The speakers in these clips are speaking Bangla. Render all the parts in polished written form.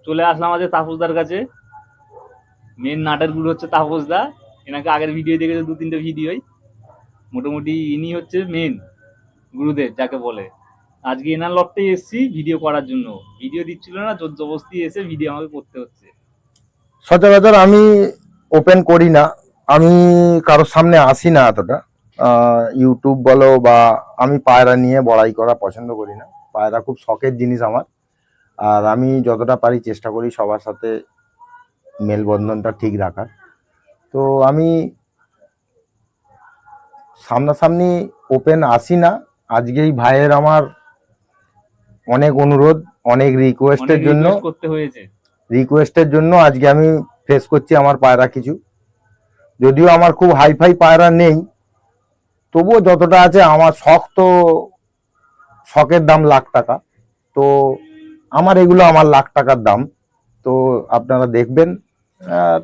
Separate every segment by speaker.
Speaker 1: চলে আসলাম আজ তাপসদার কাছে। মেন নাটের গুলো হচ্ছে তাপসদা। এনাকে আগের ভিডিও দেখেছে, 2-3টে ভিডিওই। মোটামুটি ইনি হচ্ছে মেন গুরুদেব যাকে বলে। আজকে এনার লটতেই এসছি ভিডিও করার জন্য। ভিডিও দিচ্ছিল না, জোর জবরদস্তি এসে ভিডিও আমাকে করতে হচ্ছে।
Speaker 2: সচরাচর আমি ওপেন করি না, আমি কারোর সামনে আসি না এতটা। ইউটিউব বলো বা আমি পায়রা নিয়ে বড়াই করা পছন্দ করি না। পায়রা খুব শখের জিনিস আমার, আর আমি যতটা পারি চেষ্টা করি সবার সাথে মেলবন্ধনটা ঠিক রাখার। তো আমি সামনাসামনি ওপেন আসি না। আজকেই ভাইয়ের আমার অনেক অনুরোধ, অনেক রিকোয়েস্টের জন্য
Speaker 1: করতে হয়েছে,
Speaker 2: আজকে আমি ফেস করছি আমার পায়রা কিছু। যদিও আমার খুব হাইফাই পায়রা নেই, তবুও যতটা আছে আমার শখ, তো শখের দাম লাখ টাকা। তো আমার এগুলো আমার লাখ টাকার দাম। তো আপনারা দেখবেন, আর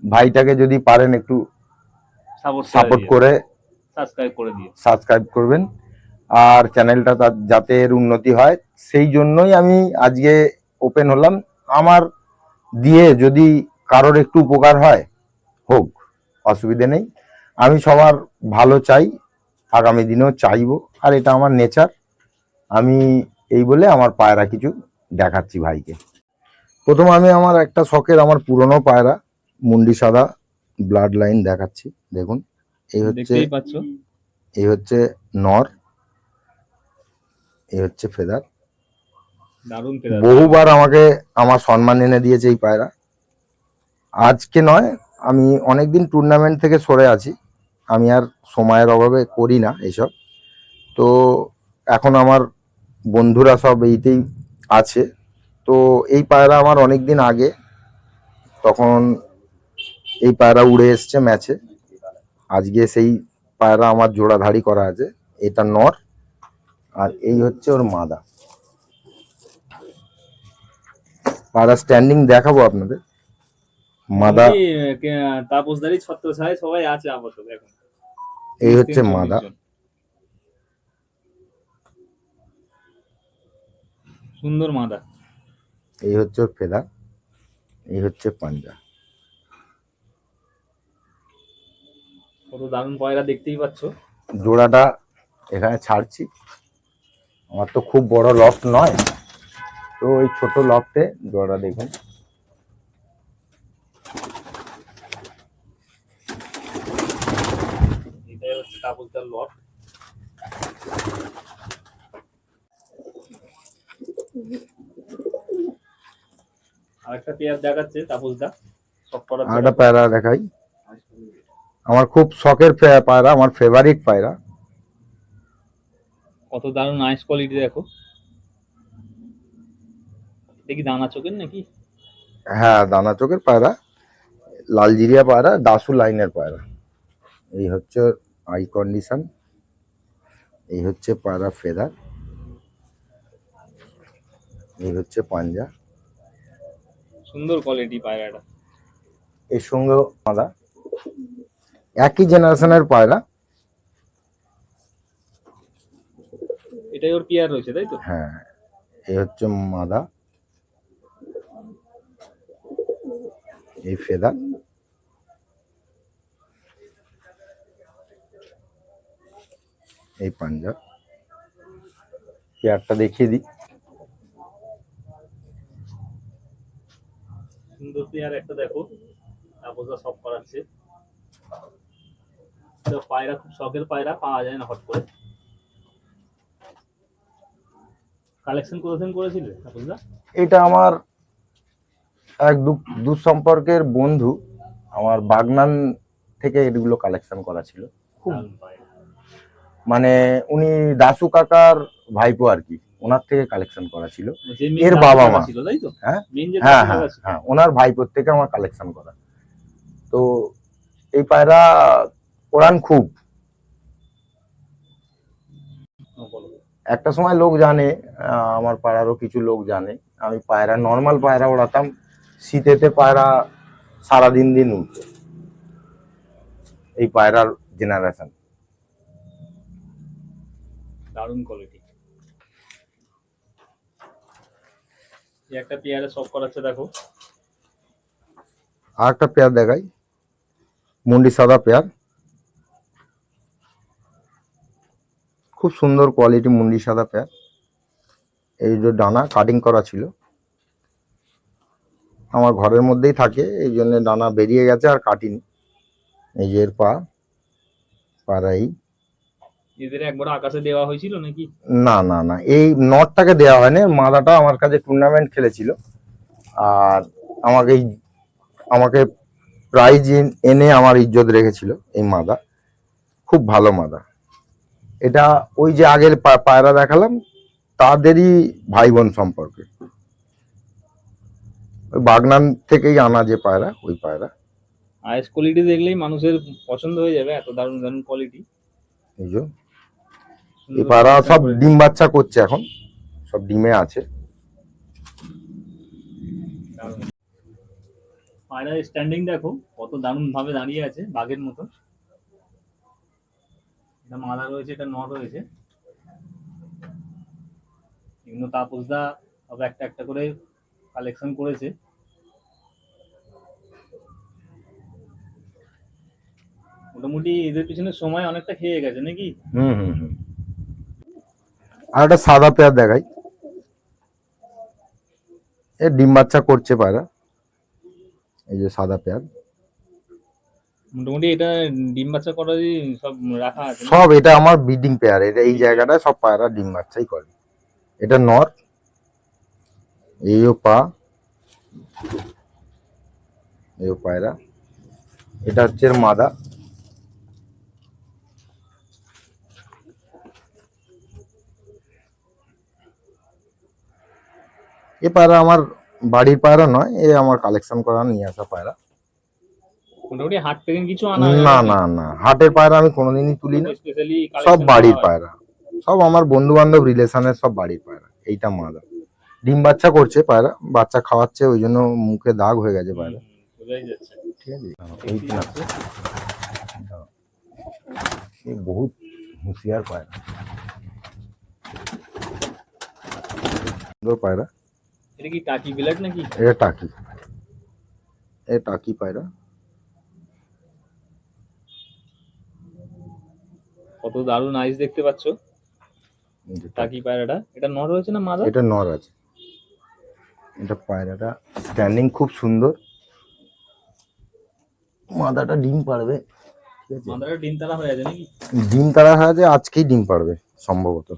Speaker 2: ভাইটাকে যদি পারেন একটু সাপোর্ট করে সাবস্ক্রাইব করবেন, আর চ্যানেলটা যাতে এর উন্নতি হয় সেই জন্যই আমি আজকে ওপেন হলাম। আমার দিয়ে যদি কারোর একটু উপকার হয় হোক, অসুবিধে নেই। আমি সবার ভালো চাই, আগামী দিনেও চাইবো, আর এটা আমার নেচার। আমি এই বলে আমার পায়রা কিছু দেখাচ্ছি ভাইকে। প্রথম আমি আমার একটা শখের, আমার পুরনো পায়রা মুন্ডি সাদা ব্লাড লাইন দেখাচ্ছি। দেখুন, এই হচ্ছে নর, এই হচ্ছে ফেদার। বহুবার আমাকে আমার সম্মান এনে দিয়েছে এই পায়রা। আজকে নয়, আমি অনেকদিন টুর্নামেন্ট থেকে সরে আছি, আমি আর সময়ের অভাবে করি না এসব। তো এখন আমার বন্ধুরা সব এইতেই আছে। তো এই পায়রা আমার অনেক দিন আগে, তখন এই পায়রা উড়ে এসছে ম্যাচে। আজকে সেই পায়রা আমার জোড়াধাড়ি করা আছে। এটা নর, আর এই হচ্ছে ওর মাদা। পায়রা স্ট্যান্ডিং দেখাবো আপনাদের। মাদা
Speaker 1: তাপসদারি ছত্রছায় সবাই আছে আপাতত এখন।
Speaker 2: এই হচ্ছে মাদা,
Speaker 1: সুন্দর মাদা।
Speaker 2: এই হচ্ছে ওর ফেদা, এই হচ্ছে পাঞ্জা।
Speaker 1: কত দারুণ পায়রা, দেখতেই পাচ্ছ।
Speaker 2: জোড়াটা এখানে ছাড়ছি। আমার তো খুব বড় লফট নয়, তো ওই ছোট লফটে জোড়া দেখুন।
Speaker 1: এটাই হচ্ছে তাপসদার লট। আরেকটা পেয়ার দেখাচ্ছে তাপসদা।
Speaker 2: আরেকটা পায়রা দেখাই, আমার খুব শখের পায়রা, আমার ফেভারিট পায়রা।
Speaker 1: কত দারুণ আইস কোয়ালিটি দেখো। দেখি দানা চোখের নাকি?
Speaker 2: হ্যাঁ, দানা চোখের পায়রা, লালজিরিয়া পায়রা, দাসু লাইনের পায়রা। এই হচ্ছে আই কন্ডিশন, এই হচ্ছে পায়রা ফেদার, এই হচ্ছে পাঞ্জা।
Speaker 1: সুন্দর কোয়ালিটি পায়রাটা।
Speaker 2: এর সঙ্গে মাদা, একই জেনারেশনের পায়রা।
Speaker 1: এটাই ওর পেয়ার রয়েছে, তাই তো?
Speaker 2: হ্যাঁ, এই হচ্ছে মাদা, এই ফেদার, এই পাঞ্জা। পেয়ারটা দেখিয়ে দিই।
Speaker 1: সুন্দর পেয়ার একটা দেখো, তাপসদা সব করাচ্ছে। পায়রা খুব শখের পায়রা, পাওয়া যায় না হট করে। কালেকশন কোথায় করেছিলে তাপসদা?
Speaker 2: এটা আমার এক দুঃসম্পর্কের বন্ধু, আমার বাগনান থেকে এগুলো কালেকশন করা ছিল। খুব মানে উনি দাসু কাকার ভাইপো আর কি, ওনার থেকে কালেকশন করা ছিল। এর বাবা মা, হ্যাঁ হ্যাঁ হ্যাঁ হ্যাঁ, ওনার ভাইপোর থেকে আমার কালেকশন করা। তো এই পায়রা ওড়ান খুব। একটা সময় লোক জানে, আমার পাড়ারও কিছু লোক জানে, আমি পায়রা নর্মাল পায়রা ওড়াতাম। শীতেতে পায়রা সারাদিন দিন উঠতো। এই পায়রার জেনারেশন
Speaker 1: দারুণ কোয়ালিটি। এই একটা পেয়ারে সব করাচ্ছে দেখো।
Speaker 2: আর একটা পেয়ার দেখাই, মুন্ডি সাদা পেয়ার, খুব সুন্দর কোয়ালিটি মুন্ডি সাদা পেয়ার। এই যে ডানা কাটিং করা ছিল, আমার ঘরের মধ্যেই থাকে, এই জন্য ডানা বেরিয়ে গেছে আর কাটিনি। এই যে এর পাড়াই।
Speaker 1: এদের একবার আকাশে দেওয়া হয়েছিল নাকি?
Speaker 2: না না না, এই নটটাকে দেওয়া হয়নি, মাদাটা আমার কাছে টুর্নামেন্ট খেলেছিল আর আমাকে প্রাইজ এনে আমার ইজ্জত রেখেছিল। এই মাদা খুব ভালো মাদা। এটা ওই যে আগের পায়রা দেখালাম তাদেরই ভাই বোন সম্পর্কে, ওই বাগনান থেকেই আনা যে পায়রা, ওই পায়রা।
Speaker 1: আইস কোয়ালিটি দেখলেই মানুষের পছন্দ হয়ে যাবে, এত দারুণ দারুণ কোয়ালিটি।
Speaker 2: এই যে এই পায়রা সব ডিম বাচ্চা করছে, এখন সব ডিমে আছে।
Speaker 1: পায়রা স্ট্যান্ডিং দেখো কত দারুণ ভাবে দাঁড়িয়ে আছে, বাঘের মতো। এটা মাদা রয়েছে, এটা নর রয়েছে। এগুলো তাপসদা সব একটা একটা করে কালেকশন করেছে। মোটামুটি এদের পিছনে সময় অনেকটা খেয়ে গেছে নাকি?
Speaker 2: হুম হুম হুম। আর একটা সাদা পেয়ার দেখাই, এ ডিম বাচ্চা করছে পায়রা। এই যে সাদা পেয়ার,
Speaker 1: মোটামুটি এটা ডিম বাচ্চা করারই সব রাখা আছে না?
Speaker 2: সব এটা আমার ব্রিডিং পেয়ার। এটা এই জায়গাটায় সব পায়রা ডিম বাচ্চাই করে। এটা নর, এইও পা, এইও পায়রা। এটা হচ্ছে এর মাদা। এ পায়রা আমার বাড়ির পায়রা নয়, এ আমার কালেকশন করা নিয়ে আসা পায়রা।
Speaker 1: মোটামুটি হাট থেকে কিছু আনা
Speaker 2: না না না, হাটের পায়রা আমি কোনোদিনই তুলি না,
Speaker 1: স্পেশালি
Speaker 2: সব বাড়ির পায়রা, সব আমার বন্ধু বান্ধব রিলেশনের সব বাড়ির পায়রা। এইটা মাদা, ডিম বাচ্চা করছে পায়রা, বাচ্চা খাওয়াচ্ছে, ওই জন্য মুখে দাগ হয়ে গেছে পায়রা।
Speaker 1: বোঝাই যাচ্ছে।
Speaker 2: ঠিক আছে, এই বহুত হুঁশিয়ার পায়রা, সুন্দর পায়রা।
Speaker 1: এটা কি টাকি বিলাট নাকি?
Speaker 2: এটা টাকি, এ টাকি পায়রা।
Speaker 1: কত দারুণ আইস দেখতে পাচ্ছ টাকি পায়রাটা। এটা নর হয়েছে না মাদা?
Speaker 2: এটা নর আছে। এটা পায়রাটা স্ট্যান্ডিং খুব সুন্দর, মাদাটা ডিম পারবে। ঠিক আছে,
Speaker 1: মাদাটা ডিম তারা হয়ে আছে নাকি?
Speaker 2: ডিম তারা হয়ে আছে, আজকেই ডিম পারবে সম্ভবত।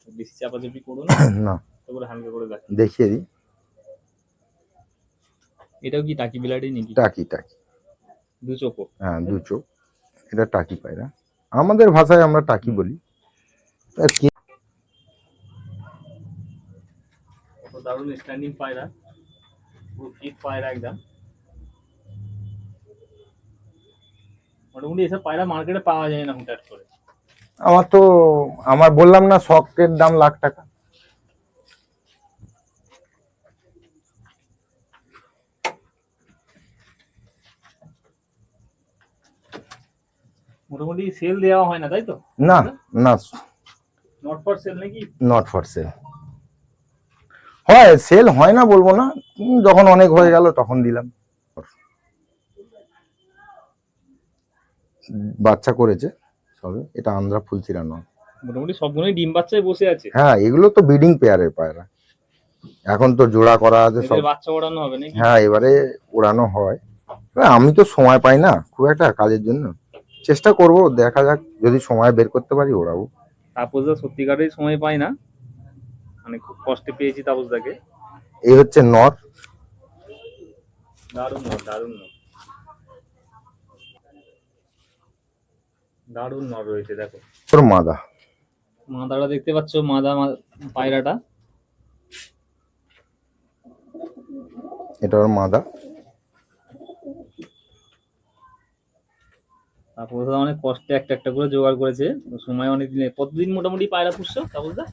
Speaker 1: বেশি চাপাচাপি করো না,
Speaker 2: না,
Speaker 1: তারপরে হালকা করে দেখ।
Speaker 2: দেখিয়ে দিই।
Speaker 1: এটাও কি টাকি বিলাটই নাকি?
Speaker 2: টাকি টাকি,
Speaker 1: দু চোখো?
Speaker 2: হ্যাঁ দু চোখ। এটা টাকি পায়রা, আমাদের ভাষায় আমরা টাকি বলি। আর কি
Speaker 1: কত দারুণ স্ট্যান্ডিং পায়রা, পুরো ফিট পায়রা একদম। মোটামুটি এসব পায়রা মার্কেটে পাওয়া যায় না হুটহাট করে।
Speaker 2: আমার বললাম না শখের দাম লাখ টাকা।
Speaker 1: মোটামুটি সেল দেওয়া হয় না তাই তো?
Speaker 2: না না,
Speaker 1: নট ফর সেল নাকি?
Speaker 2: Not for sale. হয়, সেল হয় না বলবো না, যখন অনেক হয়ে গেল তখন দিলাম। বাচ্চা করেছে সবে, এটা আন্ধ্রা ফুলসিরা নয়।
Speaker 1: মোটামুটি সবগুলোই ডিম বাচ্চায় বসে আছে।
Speaker 2: হ্যাঁ, এগুলো তো ব্রিডিং পেয়ারের পায়রা, এখন তো জোড়া করা আছে সব।
Speaker 1: এদের বাচ্চা ওড়ানো হবে নাকি?
Speaker 2: হ্যাঁ, এবারে ওড়ানো হয়। আমি তো সময় পাই না খুব একটা কাজের জন্য, চেষ্টা করব, দেখা যাক যদি সময় বের করতে পারি ওড়াবো।
Speaker 1: তাপসদা সত্যিকারের সময় পায় না, মানে খুব কষ্টে পেয়েছি তাপসদাকে।
Speaker 2: এই হচ্ছে নর,
Speaker 1: দারুণ নর, দারুণ নর, দারুণ নর রয়েছে দেখো।
Speaker 2: তোর মাদা,
Speaker 1: মাদাটা দেখতে পাচ্ছ, পায়রাটা।
Speaker 2: এটা ওর মাদা।
Speaker 1: তাপসদা অনেক কষ্টে একটা একটা করে জোগাড় করেছে, সময় অনেক দিনে। কতদিন মোটামুটি পায়রা পুষছো তাপসদা?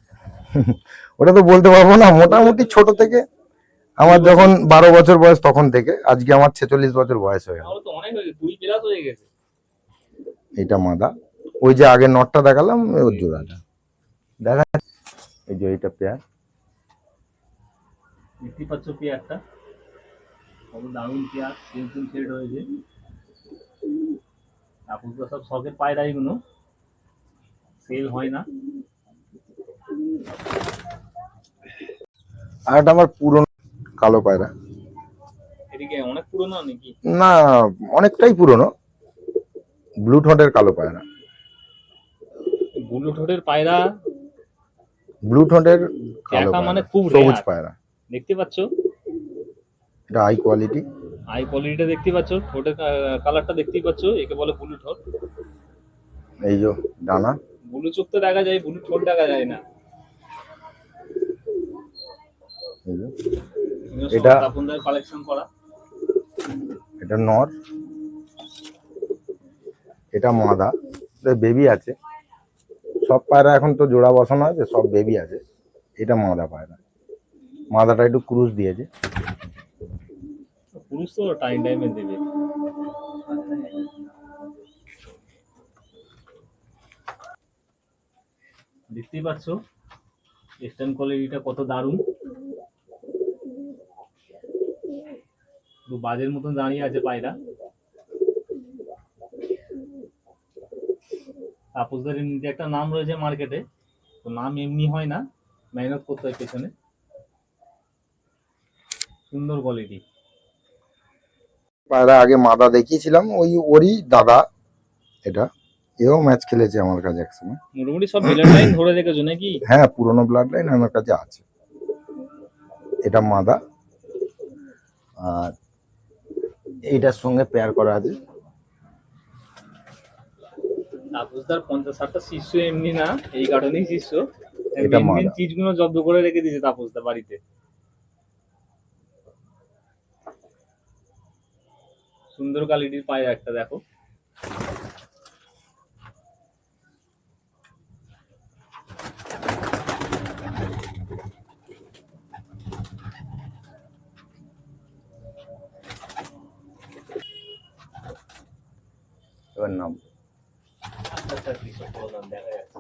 Speaker 2: ওটা তো বলতে পারবো না, মোটামুটি ছোট থেকে, আমার যখন 12 বছর বয়স তখন থেকে আজকে আমার 46 বছর বয়স হয়ে গেল।
Speaker 1: তাহলে তো অনেক হয়ে গেছে, 2 প্লাস হয়ে গেছে।
Speaker 2: এটা মাদা, ওই যে আগে নটটা দেখালাম ওর জোড়াটা দেখা। এই যে এইটা পেয়ার,
Speaker 1: দেখতে পাচ্ছ পেয়ারটা কত দারুণ পেয়ার, সেম শেড হয়েছে। তাপসদা সব শখের পায়রা, এগুলো সেল হয় না।
Speaker 2: আর একটা আমার পুরনো কালো পায়রা,
Speaker 1: এদিকে অনেক পুরনো নাকি?
Speaker 2: না অনেকটাই পুরনো, ব্লু ঠোঁটের কালো পায়রা।
Speaker 1: ব্লু ঠোঁটের পায়রা,
Speaker 2: ব্লু ঠোঁটের কালো
Speaker 1: দেখা মানে
Speaker 2: পায়রা,
Speaker 1: খুব
Speaker 2: সবুজ
Speaker 1: রেয়ার।
Speaker 2: পায়রা,
Speaker 1: দেখতে পাচ্ছ
Speaker 2: এটা হাই কোয়ালিটি।
Speaker 1: আই কোয়ালিটিটা দেখতে পাচ্ছ, ঠোঁটের কালারটা দেখতেই পাচ্ছ, একে বলে ব্লু ঠোঁট।
Speaker 2: এই যে ডানা,
Speaker 1: ব্লু চোখ তো দেখা যায়, ব্লু ঠোঁট দেখা যায় না।
Speaker 2: এই যে
Speaker 1: এটা
Speaker 2: এটা
Speaker 1: তাপনদার কালেকশন করা।
Speaker 2: এটা নর, এটা মাদা, বেবি আছে। সব পায়রা এখন তো জোড়া বসানো আছে, সব বেবি আছে। এটা মাদা পায়রা, মাদাটা একটু ক্রুজ দিয়েছে।
Speaker 1: পুরুষ তো টাইমে দেবে। দেখতেই পাচ্ছ স্ট্যান্ড কোয়ালিটিটা কত দারুণ, পুরো বাজের মতন দাঁড়িয়ে আছে পায়রা। তাপসদার এমনিতে একটা নাম রয়েছে মার্কেটে, তো নাম এমনি হয় না, মেহনত করতে হয় পেছনে। সুন্দর কোয়ালিটি
Speaker 2: পায়রা আগে মাদা দেখিয়েছিলাম, ওরই দাদা এটা। এও ম্যাচ খেলেছে আমার কাছে একসময়।
Speaker 1: মোটামুটি সব ব্লাড লাইন ধরে রেখেছো নাকি?
Speaker 2: হ্যাঁ, পুরোনো ব্লাড লাইন আমার কাছে আছে। এটা মাদা, আর এইটার সঙ্গে পেয়ার করা আছে।
Speaker 1: তাপসদার 50-60টা শিষ্য এমনি না, এই কারণেই শিষ্য,
Speaker 2: এটা
Speaker 1: মেন
Speaker 2: মাদা।
Speaker 1: চিজগুলো জব্দ করে রেখে দিয়েছে তাপসদা বাড়িতে। সুন্দর কোয়ালিটির পায়রা একটা দেখো।
Speaker 2: এবার নাম
Speaker 1: আচ্ছা, কৃষক প্রধান দেখা যাচ্ছে।